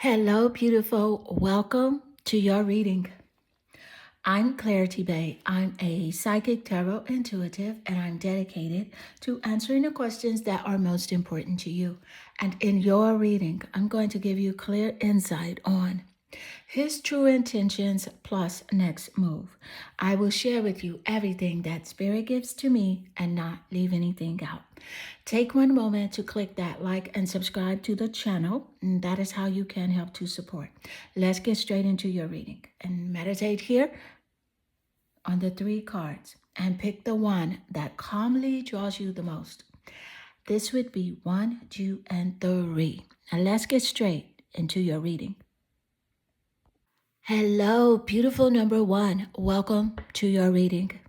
Hello, beautiful. Welcome to your reading. I'm Clarity Bay. I'm a psychic tarot intuitive, and I'm dedicated to answering the questions that are most important to you. And in your reading, I'm going to give you clear insight on his true intentions plus next move. I will share with you everything that Spirit gives to me and not leave anything out. Take one moment to click that like and subscribe to the channel. And that is how you can help to support. Let's get straight into your reading and meditate here on the three cards and pick the one that calmly draws you the most. This would be 1, 2, and 3. And let's get straight into your reading. Hello, beautiful number 1. Welcome to your reading.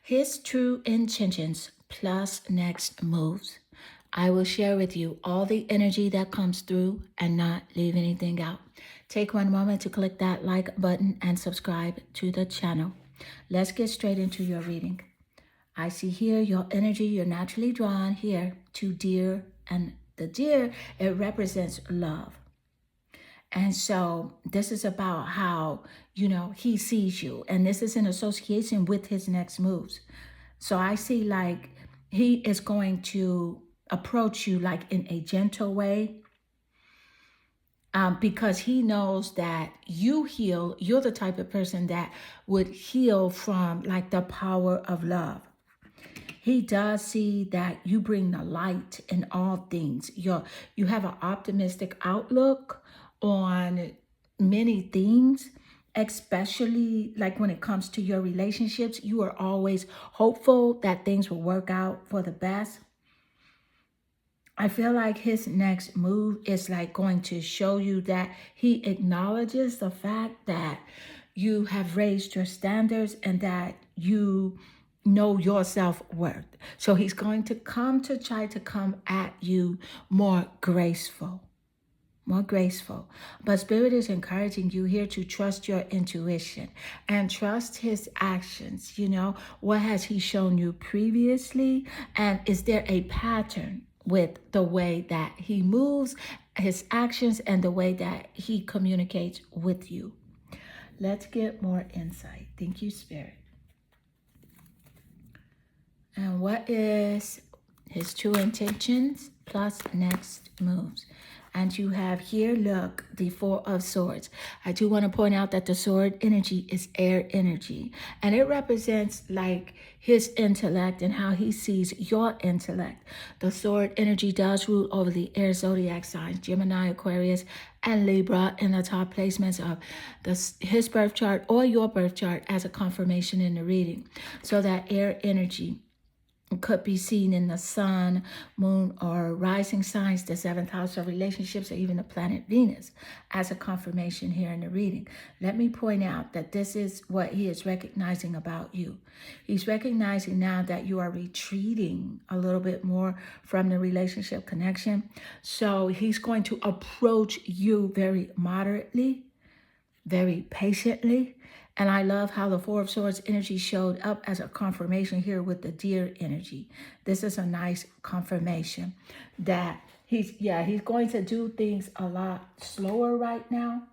His true intentions plus next moves. I will share with you all the energy that comes through and not leave anything out. Take one moment to click that like button and subscribe to the channel. Let's get straight into your reading. I see here your energy, you're naturally drawn here to deer, and the deer, it represents love. And so this is about how, he sees you. And this is in association with his next moves. So I see like he is going to approach you like in a gentle way, because he knows that you heal. You're the type of person that would heal from like the power of love. He does see that you bring the light in all things. You have an optimistic outlook on many things, especially like when it comes to your relationships. You are always hopeful that things will work out for the best. I feel like his next move is like going to show you that he acknowledges the fact that you have raised your standards and that you know your self-worth. So he's going to try to come at you more graceful. More graceful. But Spirit is encouraging you here to trust your intuition and trust his actions. What has he shown you previously? And is there a pattern with the way that he moves, his actions, and the way that he communicates with you? Let's get more insight. Thank you, Spirit. And what is his true intentions plus next moves? And you have here, look, the 4 of Swords. I do want to point out that the sword energy is air energy. And it represents like his intellect and how he sees your intellect. The sword energy does rule over the air zodiac signs, Gemini, Aquarius, and Libra in the top placements of his birth chart or your birth chart as a confirmation in the reading. So that air energy could be seen in the sun, moon, or rising signs, the 7th house of relationships, or even the planet Venus as a confirmation here in the reading. Let me point out that this is what he is recognizing about you. He's recognizing now that you are retreating a little bit more from the relationship connection. So he's going to approach you very moderately, very patiently. And I love how the 4 of Swords energy showed up as a confirmation here with the deer energy. This is a nice confirmation that he's going to do things a lot slower right now,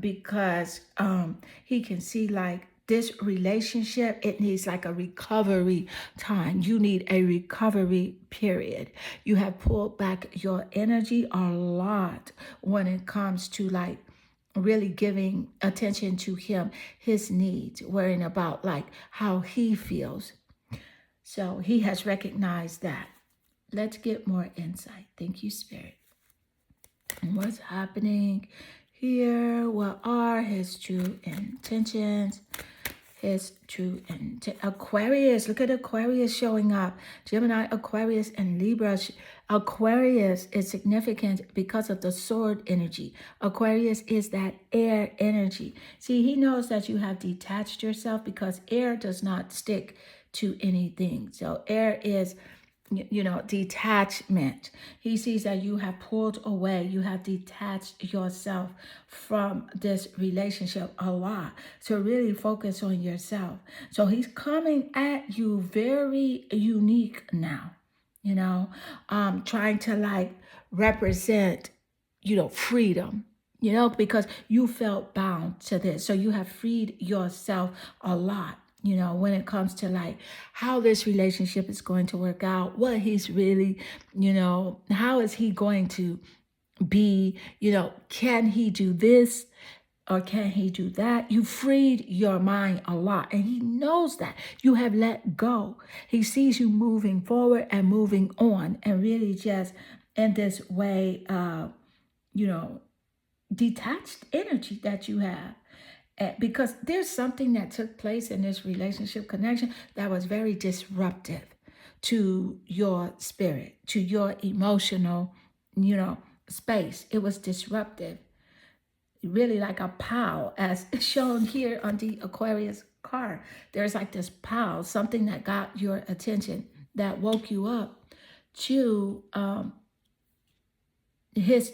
because he can see like this relationship, it needs like a recovery time. You need a recovery period. You have pulled back your energy a lot when it comes to like really giving attention to him, his needs, worrying about like how he feels. So he has recognized that. Let's get more insight. Thank you, Spirit. And what's happening here? What are his true intentions? His true Aquarius. Look at Aquarius showing up. Gemini, Aquarius, and Libra. Aquarius is significant because of the sword energy. Aquarius is that air energy. See, he knows that you have detached yourself because air does not stick to anything. So air is detachment. He sees that you have pulled away. You have detached yourself from this relationship a lot to really focus on yourself. So he's coming at you very unique now, trying to like represent freedom, because you felt bound to this. So you have freed yourself a lot, when it comes to like how this relationship is going to work out, what he's really, how is he going to be, can he do this or can he do that? You freed your mind a lot, and he knows that you have let go. He sees you moving forward and moving on, and really just in this way, you know, detached energy that you have. Because there's something that took place in this relationship connection that was very disruptive to your spirit, to your emotional, space. It was disruptive, really like a pow, as shown here on the Aquarius card. There's like this pow, something that got your attention, that woke you up to his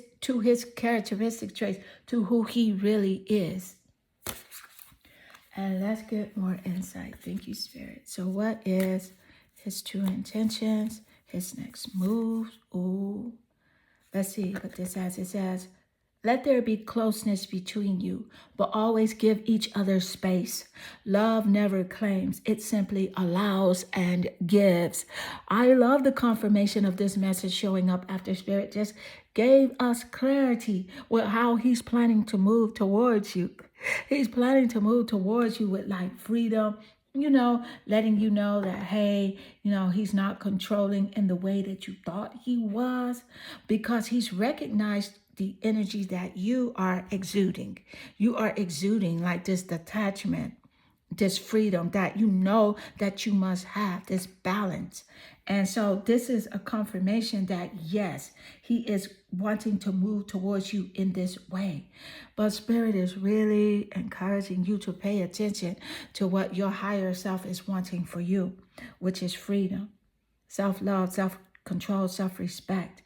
characteristic traits, to who he really is. And let's get more insight. Thank you, Spirit. So what is his true intentions, his next moves? Ooh, let's see what this says. It says, let there be closeness between you, but always give each other space. Love never claims, it simply allows and gives. I love the confirmation of this message showing up after Spirit just gave us clarity with how he's planning to move towards you. He's planning to move towards you with like freedom, letting you know that, hey, he's not controlling in the way that you thought he was, because he's recognized the energy that you are exuding. You are exuding like this detachment, this freedom that that you must have, this balance. And so this is a confirmation that yes, he is wanting to move towards you in this way. But Spirit is really encouraging you to pay attention to what your higher self is wanting for you, which is freedom, self-love, self-control, self-respect,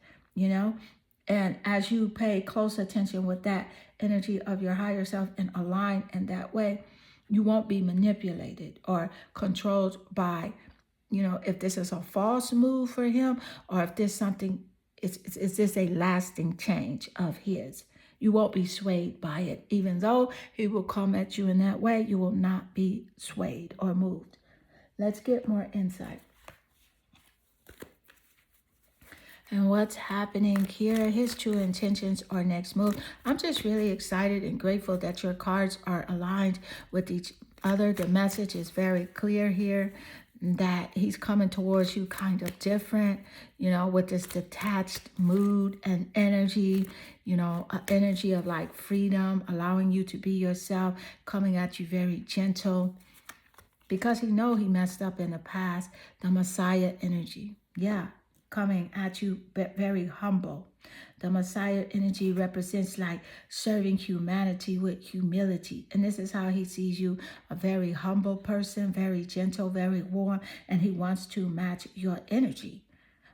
And as you pay close attention with that energy of your higher self and align in that way, you won't be manipulated or controlled by, if this is a false move for him, or if there's something, is this a lasting change of his? You won't be swayed by it. Even though he will come at you in that way, you will not be swayed or moved. Let's get more insight. And what's happening here, his true intentions or next move. I'm just really excited and grateful that your cards are aligned with each other. The message is very clear here that he's coming towards you kind of different, with this detached mood and energy, energy of like freedom, allowing you to be yourself, coming at you very gentle, because he messed up in the past. The Messiah energy. Yeah. Coming at you, but very humble. The Messiah energy represents like serving humanity with humility. And this is how he sees you, a very humble person, very gentle, very warm, and he wants to match your energy.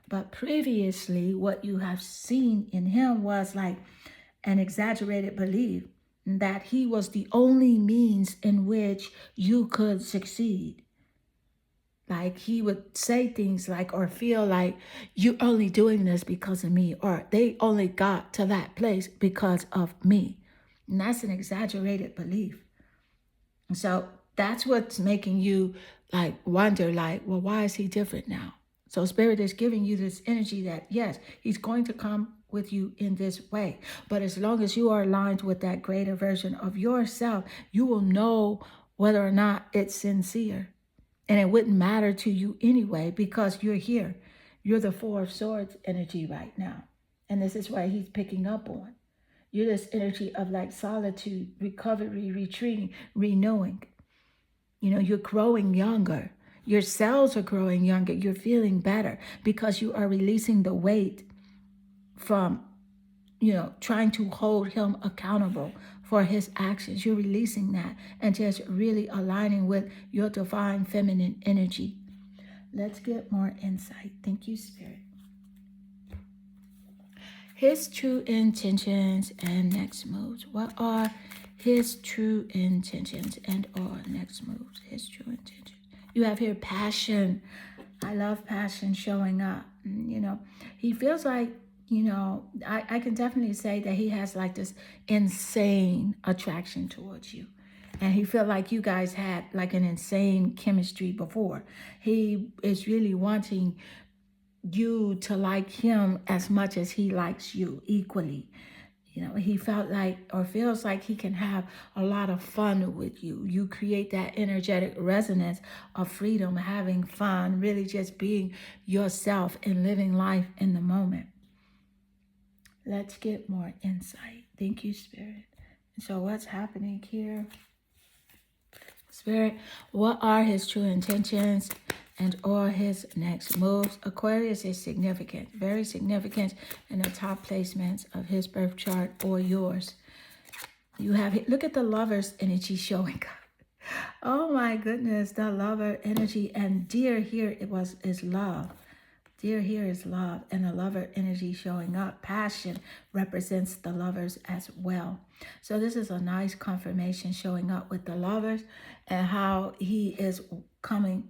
But previously, what you have seen in him was like an exaggerated belief that he was the only means in which you could succeed. Like he would say things like, or feel like, you're only doing this because of me, or they only got to that place because of me. And that's an exaggerated belief. And so that's what's making you like wonder, like, well, why is he different now? So Spirit is giving you this energy that yes, he's going to come with you in this way. But as long as you are aligned with that greater version of yourself, you will know whether or not it's sincere. And it wouldn't matter to you anyway, because you're here. You're the Four of Swords energy right now. And this is what he's picking up on. You're this energy of like solitude, recovery, retreating, renewing. You're growing younger. Your cells are growing younger. You're feeling better because you are releasing the weight from, trying to hold him accountable for his actions. You're releasing that and just really aligning with your divine feminine energy. Let's get more insight. Thank you, Spirit. His true intentions and next moves. What are his true intentions and or next moves? His true intentions. You have here passion. I love passion showing up. He feels like you know, I can definitely say that he has like this insane attraction towards you. And he felt like you guys had like an insane chemistry before. He is really wanting you to like him as much as he likes you equally. You know, he felt like or feels like he can have a lot of fun with you. You create that energetic resonance of freedom, having fun, really just being yourself and living life in the moment. Let's get more insight. Thank you, Spirit. So, what's happening here? Spirit, what are his true intentions and or his next moves? Aquarius is significant, very significant in the top placements of his birth chart or yours. You have, look at the lover's energy showing up. Oh my goodness, the lover energy. And dear here is love. Dear here is love, and the lover energy showing up. Passion represents the lovers as well. So this is a nice confirmation showing up with the lovers and how he is coming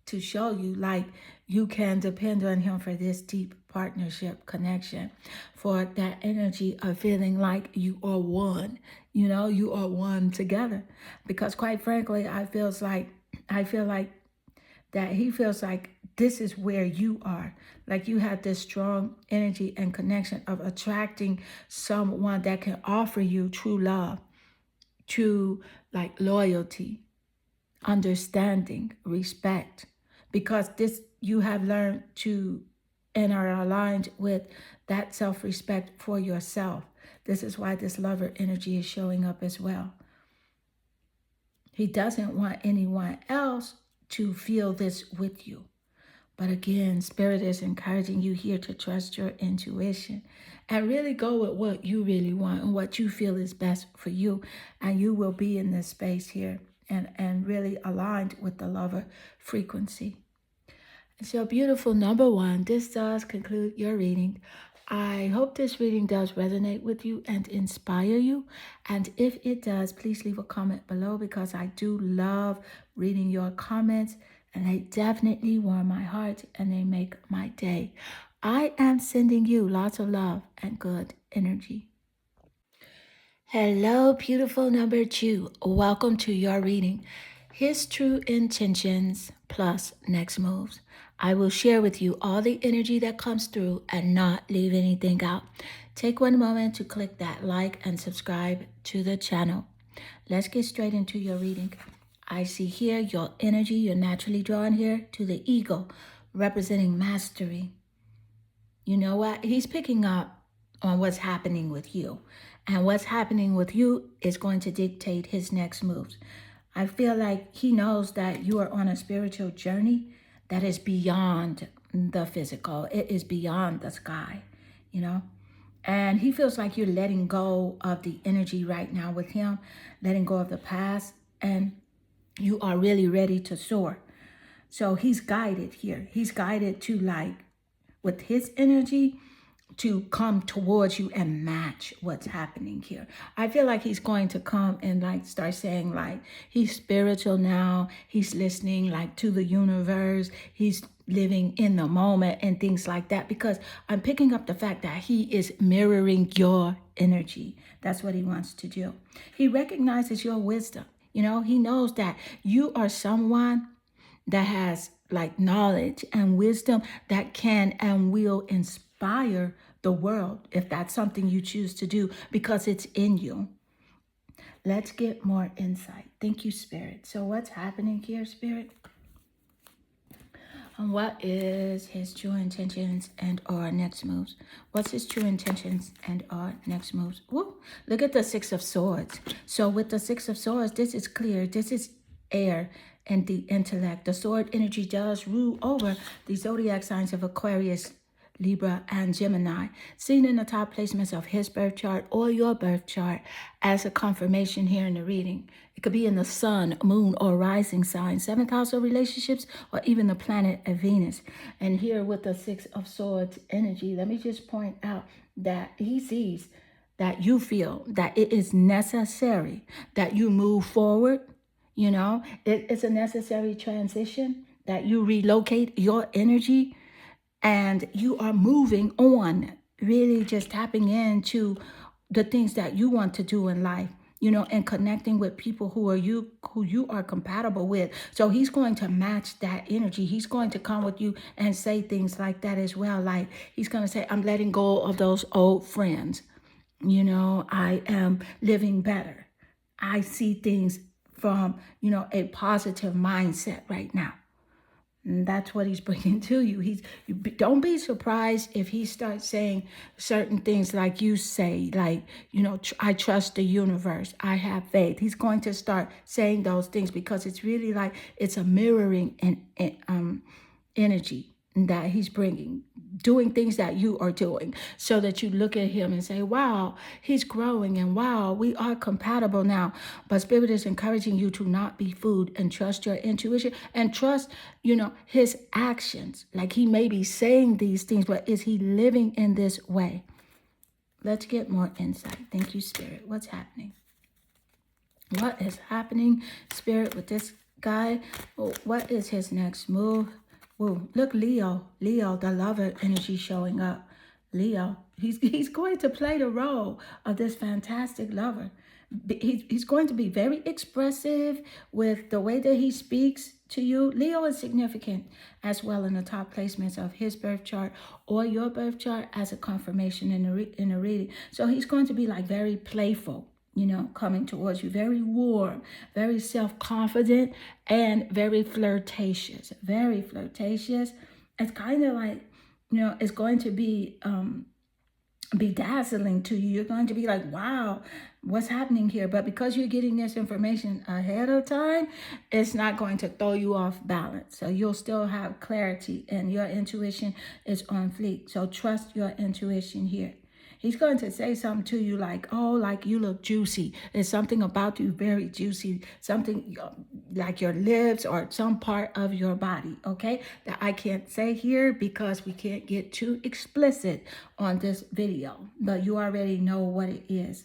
to show you like you can depend on him for this deep partnership connection, for that energy of feeling like you are one. You know, you are one together. Because quite frankly, I feel like that he feels like this is where you are. Like you have this strong energy and connection of attracting someone that can offer you true love, true like loyalty, understanding, respect. Because this you have learned to and are aligned with that self-respect for yourself. This is why this lover energy is showing up as well. He doesn't want anyone else to feel this with you. But again, Spirit is encouraging you here to trust your intuition and really go with what you really want and what you feel is best for you. And you will be in this space here and really aligned with the lover frequency. So beautiful, number one, this does conclude your reading. I hope this reading does resonate with you and inspire you. And if it does, please leave a comment below because I do love reading your comments and they definitely warm my heart and they make my day. I am sending you lots of love and good energy. Hello, beautiful number two. Welcome to your reading. His true intentions plus next moves. I will share with you all the energy that comes through and not leave anything out. Take one moment to click that like and subscribe to the channel. Let's get straight into your reading. I see here your energy. You're naturally drawn here to the eagle, representing mastery. You know what? He's picking up on what's happening with you. And what's happening with you is going to dictate his next moves. I feel like he knows that you are on a spiritual journey that is beyond the physical. It is beyond the sky, you know? And he feels like you're letting go of the energy right now with him, letting go of the past, and you are really ready to soar. So he's guided here. He's guided to like, with his energy, to come towards you and match what's happening here. I feel like he's going to come and like start saying like he's spiritual now. He's listening like to the universe. He's living in the moment and things like that because I'm picking up the fact that he is mirroring your energy. That's what he wants to do. He recognizes your wisdom. You know, he knows that you are someone that has like knowledge and wisdom that can and will inspire the world if that's something you choose to do because it's in you. Let's get more insight. Thank you, Spirit. So what's happening here, Spirit? And what is his true intentions and or next moves? What's his true intentions and or next moves? Woo! Look at the Six of Swords. So with the Six of Swords, this is clear. This is air and the intellect. The sword energy does rule over the zodiac signs of Aquarius, Libra, and Gemini, seen in the top placements of his birth chart or your birth chart as a confirmation here in the reading. It could be in the sun, moon, or rising sign, seventh house of relationships, or even the planet of Venus. And here with the Six of Swords energy, let me just point out that he sees that you feel that it is necessary that you move forward. You know, it's a necessary transition that you relocate your energy and you are moving on really just tapping into the things that you want to do in life, and connecting with people who you are compatible with. So he's going to match that energy. He's going to come with you and say things like that as well. Like he's going to say, I'm letting go of those old friends. I am living better. I see things from, a positive mindset right now. And that's what he's bringing to you. Don't be surprised if he starts saying certain things like you say, like, I trust the universe. I have faith. He's going to start saying those things because it's really like it's a mirroring and energy that he's bringing, doing things that you are doing, so that you look at him and say, wow, he's growing, and wow, we are compatible now. But Spirit is encouraging you to not be fooled and trust your intuition and trust, his actions. Like he may be saying these things, but is he living in this way? Let's get more insight. Thank you, Spirit. What's happening? What is happening, Spirit, with this guy? What is his next move? Whoa, look, Leo, the lover energy showing up. Leo, he's going to play the role of this fantastic lover. He's going to be very expressive with the way that he speaks to you. Leo is significant as well in the top placements of his birth chart or your birth chart as a confirmation in the reading. So he's going to be like very playful, coming towards you, very warm, very self-confident, and very flirtatious. Very flirtatious. It's kind of like, it's going to be bedazzling to you. You're going to be like, wow, what's happening here? But because you're getting this information ahead of time, it's not going to throw you off balance. So you'll still have clarity and your intuition is on fleek. So trust your intuition here. He's going to say something to you like, oh, like you look juicy. There's something about you very juicy, something like your lips or some part of your body, okay? That I can't say here because we can't get too explicit on this video, but you already know what it is.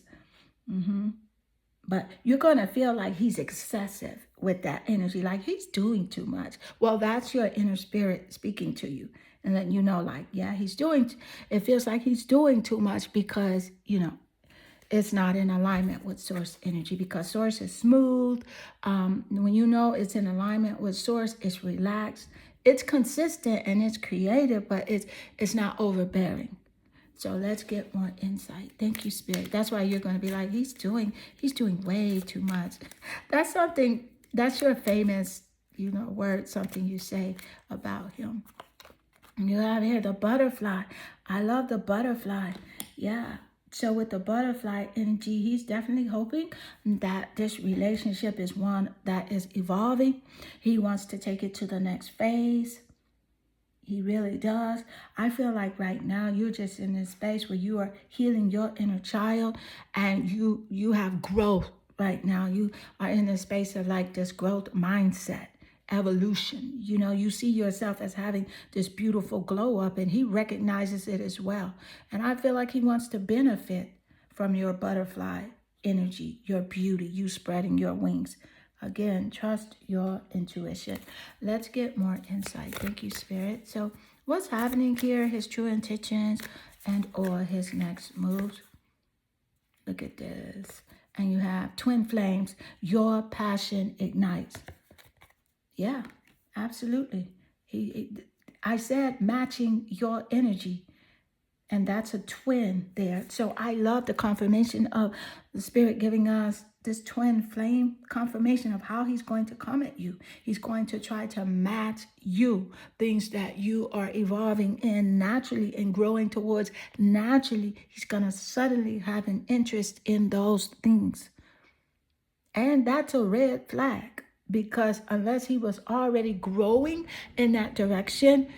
But you're going to feel like he's excessive with that energy, like he's doing too much. Well, that's your inner spirit speaking to you and letting you know, like, yeah, it feels like he's doing too much because, it's not in alignment with source energy, because source is smooth. When it's in alignment with source, it's relaxed, it's consistent, and it's creative, but it's not overbearing. So let's get more insight. Thank you, Spirit. That's why you're going to be like, he's doing way too much. That's your famous, word, something you say about him. You have here the butterfly. I love the butterfly. Yeah. So with the butterfly energy, he's definitely hoping that this relationship is one that is evolving. He wants to take it to the next phase. He really does. I feel like right now you're just in this space where you are healing your inner child, and you have growth right now. You are in this space of like this growth mindset, evolution. You see yourself as having this beautiful glow up, and he recognizes it as well. And I feel like he wants to benefit from your butterfly energy, your beauty, you spreading your wings. Again, trust your intuition. Let's get more insight. Thank you, Spirit. So what's happening here, his true intentions and or his next moves? Look at this. And you have twin flames. Your passion ignites. Yeah, absolutely. I said matching your energy. And that's a twin there. So I love the confirmation of the Spirit giving us this twin flame confirmation of how he's going to come at you. He's going to try to match you, things that you are evolving in naturally and growing towards naturally. He's going to suddenly have an interest in those things. And that's a red flag. Because unless he was already growing in that direction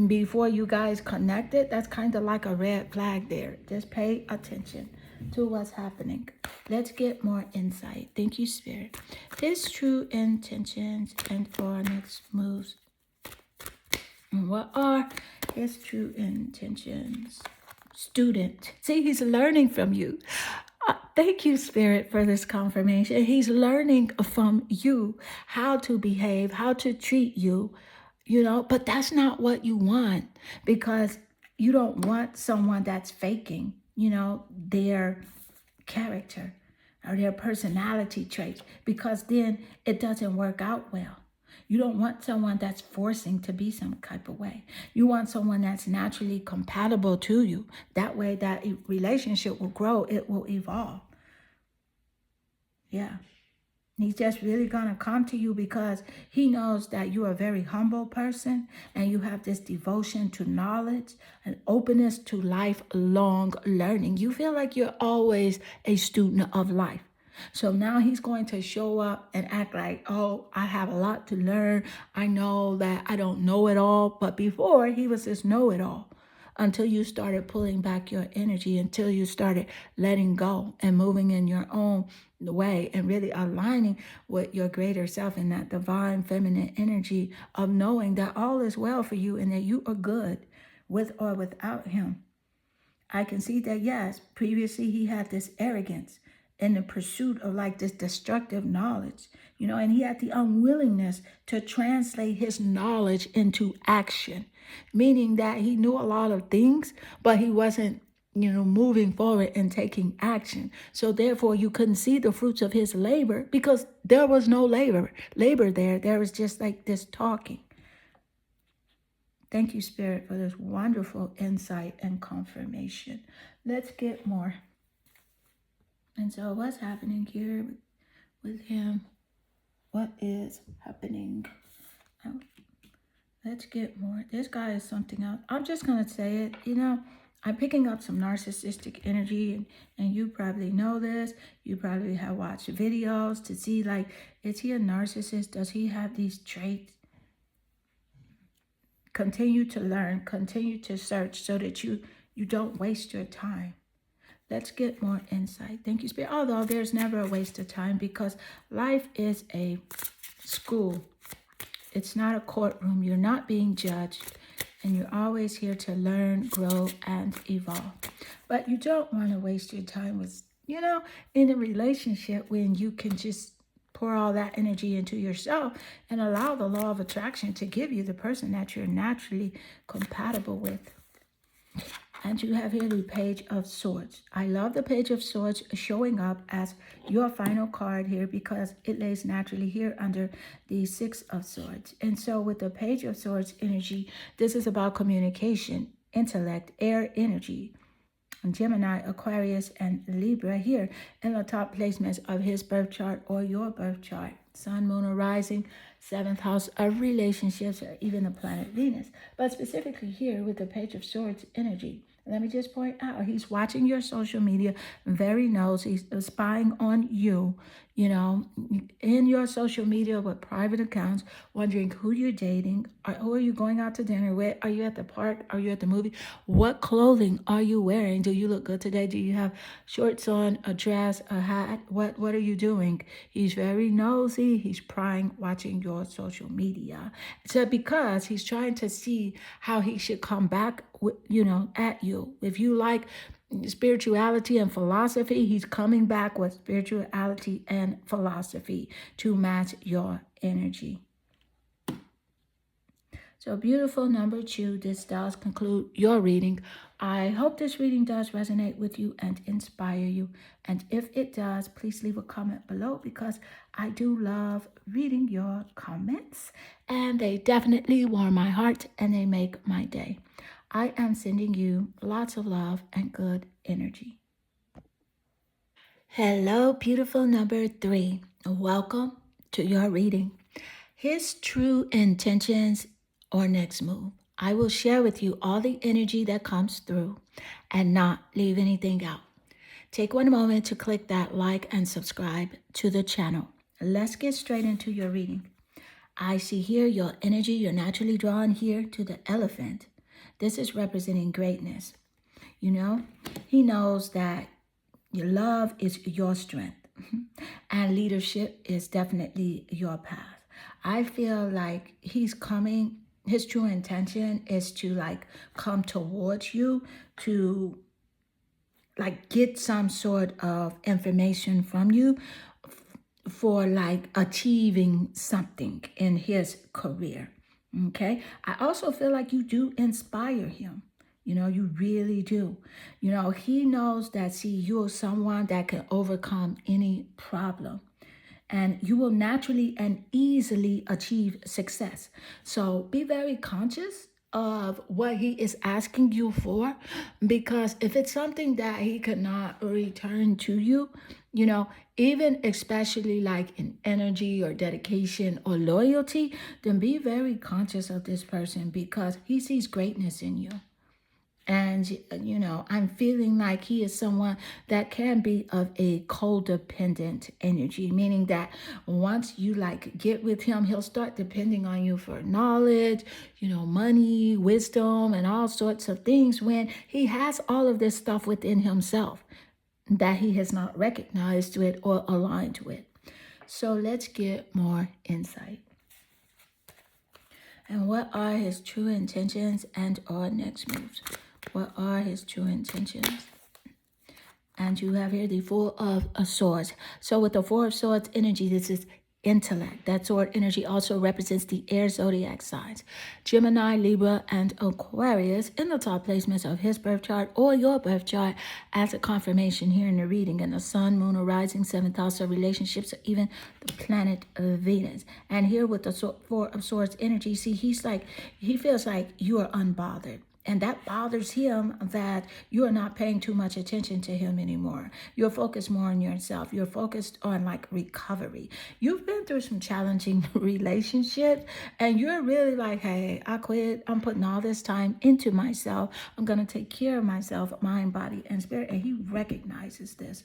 before you guys connected, that's kind of like a red flag there. Just pay attention to what's happening. Let's get more insight. Thank you, Spirit. His true intentions and for next moves. What are his true intentions? Student. See, he's learning from you. Thank you, Spirit, for this confirmation. He's learning from you how to behave, how to treat you, but that's not what you want, because you don't want someone that's faking, their character or their personality traits, because then it doesn't work out well. You don't want someone that's forcing to be some type of way. You want someone that's naturally compatible to you. That way that relationship will grow, it will evolve. Yeah. He's just really going to come to you because he knows that you're a very humble person and you have this devotion to knowledge and openness to lifelong learning. You feel like you're always a student of life. So now he's going to show up and act like, oh, I have a lot to learn. I know that I don't know it all. But before, he was this know it all, until you started pulling back your energy, until you started letting go and moving in your own way and really aligning with your greater self and that divine feminine energy of knowing that all is well for you and that you are good with or without him. I can see that, yes, previously he had this arrogance in the pursuit of like this destructive knowledge, and he had the unwillingness to translate his knowledge into action, meaning that he knew a lot of things, but he wasn't, moving forward and taking action. So therefore you couldn't see the fruits of his labor because there was no labor there. There was just like this talking. Thank you, Spirit, for this wonderful insight and confirmation. Let's get more. And so what's happening here with him? What is happening? Let's get more. This guy is something else. I'm just going to say it. I'm picking up some narcissistic energy, and you probably know this. You probably have watched videos to see, like, is he a narcissist? Does he have these traits? Continue to learn, continue to search so that you don't waste your time. Let's get more insight. Thank you, Spirit. Although there's never a waste of time because life is a school. It's not a courtroom. You're not being judged. And you're always here to learn, grow, and evolve. But you don't want to waste your time with, in a relationship when you can just pour all that energy into yourself and allow the law of attraction to give you the person that you're naturally compatible with. And you have here the Page of Swords. I love the Page of Swords showing up as your final card here because it lays naturally here under the Six of Swords. And so with the Page of Swords energy, this is about communication, intellect, air energy. Gemini, Aquarius, and Libra here in the top placements of his birth chart or your birth chart. Sun, Moon, or Rising, 7th house of relationships, or even the planet Venus. But specifically here with the Page of Swords energy, let me just point out, he's watching your social media, very nosy, he's spying on you, in your social media with private accounts, wondering who you're dating, or who are you going out to dinner with, are you at the park, are you at the movie, what clothing are you wearing, do you look good today, do you have shorts on, a dress, a hat, what are you doing? He's very nosy, he's prying, watching your social media. So because he's trying to see how he should come back, at you. If you like spirituality and philosophy, he's coming back with spirituality and philosophy to match your energy. So beautiful, number 2, this does conclude your reading. I hope this reading does resonate with you and inspire you. And if it does, please leave a comment below because I do love reading your comments. And they definitely warm my heart and they make my day. I am sending you lots of love and good energy. Hello, beautiful number 3. Welcome to your reading. His true intentions or next move. I will share with you all the energy that comes through and not leave anything out. Take one moment to click that like and subscribe to the channel. Let's get straight into your reading. I see here your energy, you're naturally drawn here to the elephant. This is representing greatness. He knows that your love is your strength and leadership is definitely your path. I feel like he's coming, his true intention is to come towards you to get some sort of information from you for achieving something in his career. Okay. I also feel like you do inspire him. You know, you really do. You know, he knows that, see, you're someone that can overcome any problem, and you will naturally and easily achieve success. So be very conscious of what he is asking you for, because if it's something that he cannot return to you, you know, even especially like in energy or dedication or loyalty, then be very conscious of this person because he sees greatness in you. And, you know, I'm feeling like he is someone that can be of a codependent energy, meaning that once you like get with him, he'll start depending on you for knowledge, you know, money, wisdom, and all sorts of things when he has all of this stuff within himself that he has not recognized with or aligned with. So let's get more insight. And what are his true intentions and our next moves? What are his true intentions? And you have here the Four of Swords. So with the Four of Swords energy, this is intellect. That sword energy also represents the air zodiac signs, Gemini, Libra, and Aquarius in the top placements of his birth chart or your birth chart as a confirmation here in the reading. And the sun, moon, or rising, seventh house of relationships, or even the planet Venus. And here with the Four of Swords energy, see, he feels like you are unbothered. And that bothers him, that you are not paying too much attention to him anymore. You're focused more on yourself. You're focused on like recovery. You've been through some challenging relationships and you're really like, hey, I quit. I'm putting all this time into myself. I'm going to take care of myself, mind, body, and spirit. And he recognizes this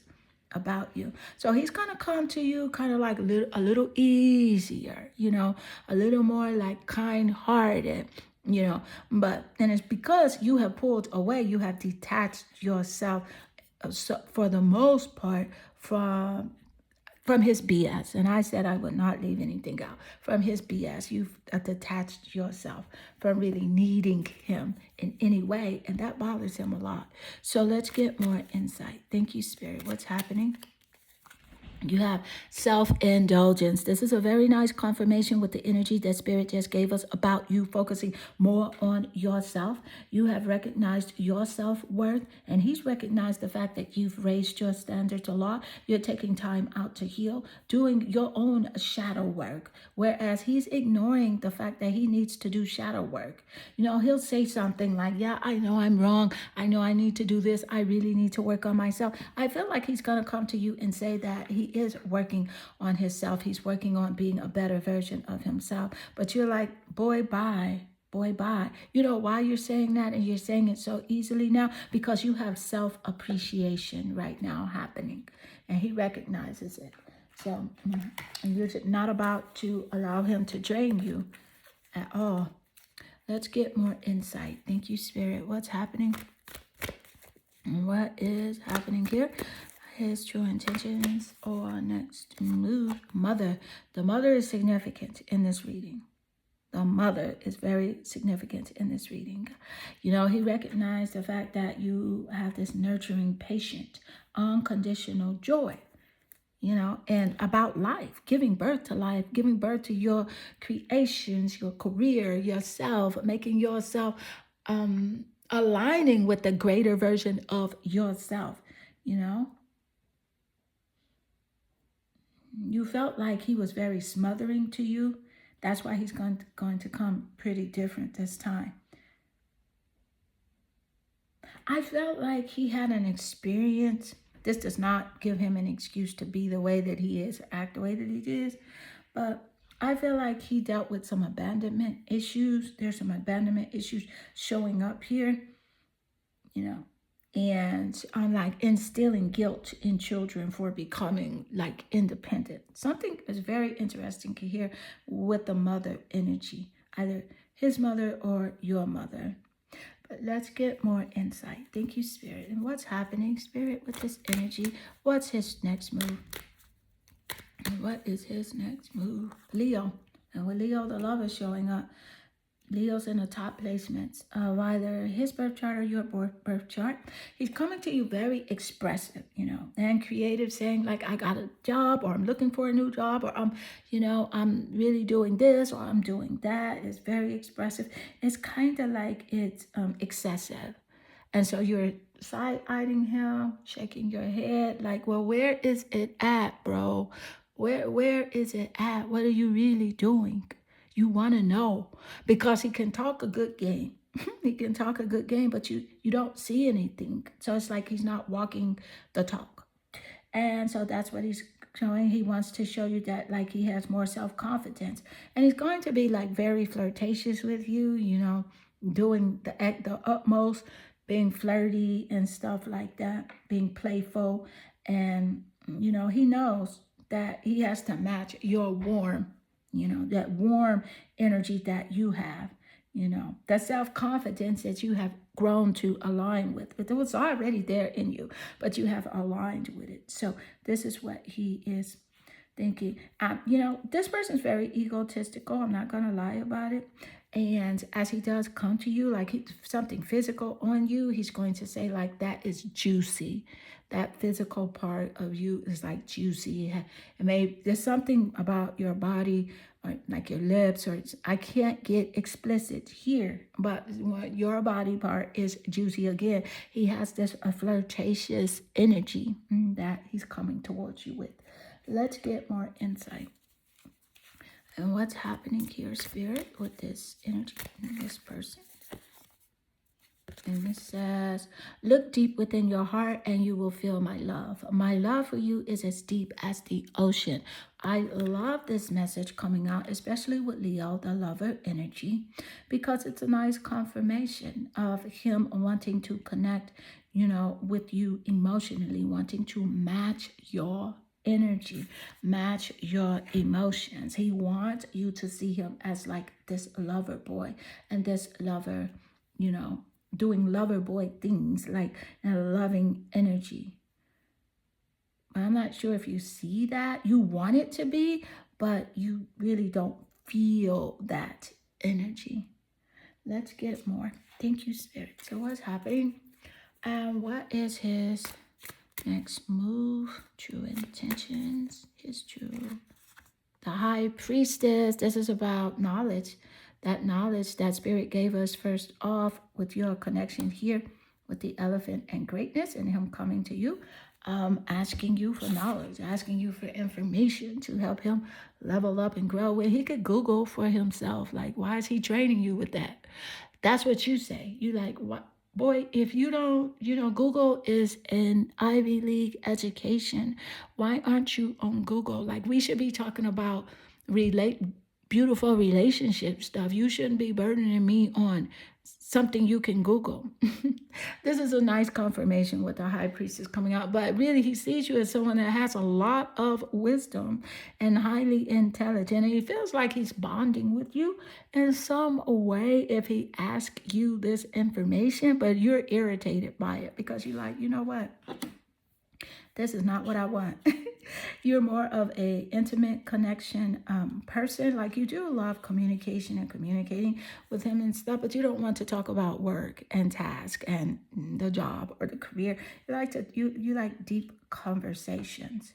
about you. So he's going to come to you kind of like a little easier, you know, a little more like kind-hearted, you know, but and it's because you have pulled away, you have detached yourself, for the most part, from his BS. And I said I would not leave anything out. From his BS, you've detached yourself from really needing him in any way, and that bothers him a lot. So let's get more insight. Thank you, Spirit. What's happening? You have self-indulgence. This is a very nice confirmation with the energy that Spirit just gave us about you focusing more on yourself. You have recognized your self-worth, and he's recognized the fact that you've raised your standards a lot. You're taking time out to heal, doing your own shadow work, whereas he's ignoring the fact that he needs to do shadow work. You know, he'll say something like, yeah, I know I'm wrong. I know I need to do this. I really need to work on myself. I feel like he's going to come to you and say that he is working on himself. He's working on being a better version of himself. But you're like, boy, bye. Boy, bye. You know why you're saying that, and you're saying it so easily now? Because you have self-appreciation right now happening, and he recognizes it. So, and you're not about to allow him to drain you at all. Let's get more insight. Thank you, Spirit. What's happening? What is happening here? His true intentions or next move. Mother. The mother is significant in this reading. The mother is very significant in this reading. You know, he recognized the fact that you have this nurturing, patient, unconditional joy, you know, and about life, giving birth to life, giving birth to your creations, your career, yourself, making yourself, aligning with the greater version of yourself, you know. You felt like he was very smothering to you. That's why he's going to come pretty different this time. I felt like he had an experience. This does not give him an excuse to be the way that he is, act the way that he is. But I feel like he dealt with some abandonment issues. There's some abandonment issues showing up here, you know. And I'm like instilling guilt in children for becoming like independent. Something is very interesting here with the mother energy, either his mother or your mother. But let's get more insight. Thank you, Spirit. And what's happening, Spirit, with this energy? What's his next move? And what is his next move? Leo. And with Leo, the love is showing up. Leo's in the top placements of either his birth chart or your birth chart. He's coming to you very expressive, you know, and creative, saying like, I got a job, or I'm looking for a new job, or I'm really doing this, or I'm doing that. It's very expressive. It's kind of like it's excessive. And so you're side-eyeing him, shaking your head like, well, where is it at, bro? Where is it at? What are you really doing? You want to know because he can talk a good game. He can talk a good game, but you don't see anything. So it's like he's not walking the talk. And so that's what he's showing. He wants to show you that like he has more self-confidence. And he's going to be like very flirtatious with you, you know, doing the utmost, being flirty and stuff like that, being playful. And, you know, he knows that he has to match your warm, you know, that warm energy that you have, you know, that self-confidence that you have grown to align with. It was already there in you, but you have aligned with it. So this is what he is thinking. You know, this person's very egotistical. I'm not going to lie about it. And as he does come to you, like something physical on you, he's going to say like, that is juicy. That physical part of you is like juicy. It may, there's something about your body, or like your lips, or I can't get explicit here, but your body part is juicy again. He has this a flirtatious energy that he's coming towards you with. Let's get more insight. And what's happening here, Spirit, with this energy, this person? And it says, look deep within your heart and you will feel my love. My love for you is as deep as the ocean. I love this message coming out, especially with Leo, the lover energy, because it's a nice confirmation of him wanting to connect, you know, with you emotionally, wanting to match your energy, match your emotions. He wants you to see him as like this lover boy and this lover, you know, doing lover boy things, like a loving energy. I'm not sure if you see that. You want it to be, but you really don't feel that energy. Let's get more. Thank you, Spirit. So what's happening? And what is his next move? True intentions. His true. The High Priestess. This is about knowledge. That knowledge that Spirit gave us first off with your connection here with the elephant and greatness and him coming to you, asking you for knowledge, asking you for information to help him level up and grow. Where he could Google for himself, like, why is he training you with that? That's what you say. You like, what? Boy, if you don't, you know, Google is an Ivy League education. Why aren't you on Google? Like, we should be talking about beautiful relationship stuff. You shouldn't be burdening me on something you can Google. This is a nice confirmation with the High Priestess coming out, but really he sees you as someone that has a lot of wisdom and highly intelligent, and he feels like he's bonding with you in some way if he asks you this information, but you're irritated by it because you're like, you know what? This is not what I want. You're more of a intimate connection person. Like, you do love communication and communicating with him and stuff, but you don't want to talk about work and task and the job or the career. You like deep conversations.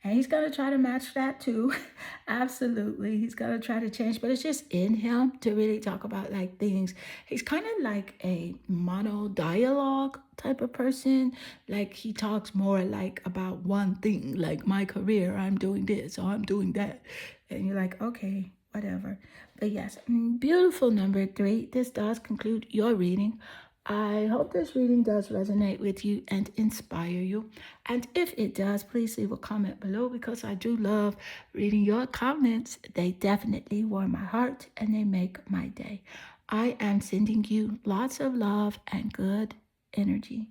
And he's going to try to match that too. Absolutely. He's going to try to change, but it's just in him to really talk about like things. He's kind of like a mono dialogue type of person. Like, he talks more like about one thing, like my career, I'm doing this or I'm doing that. And you're like, okay, whatever. But yes, beautiful number 3. This does conclude your reading. I hope this reading does resonate with you and inspire you. And if it does, please leave a comment below because I do love reading your comments. They definitely warm my heart and they make my day. I am sending you lots of love and good energy.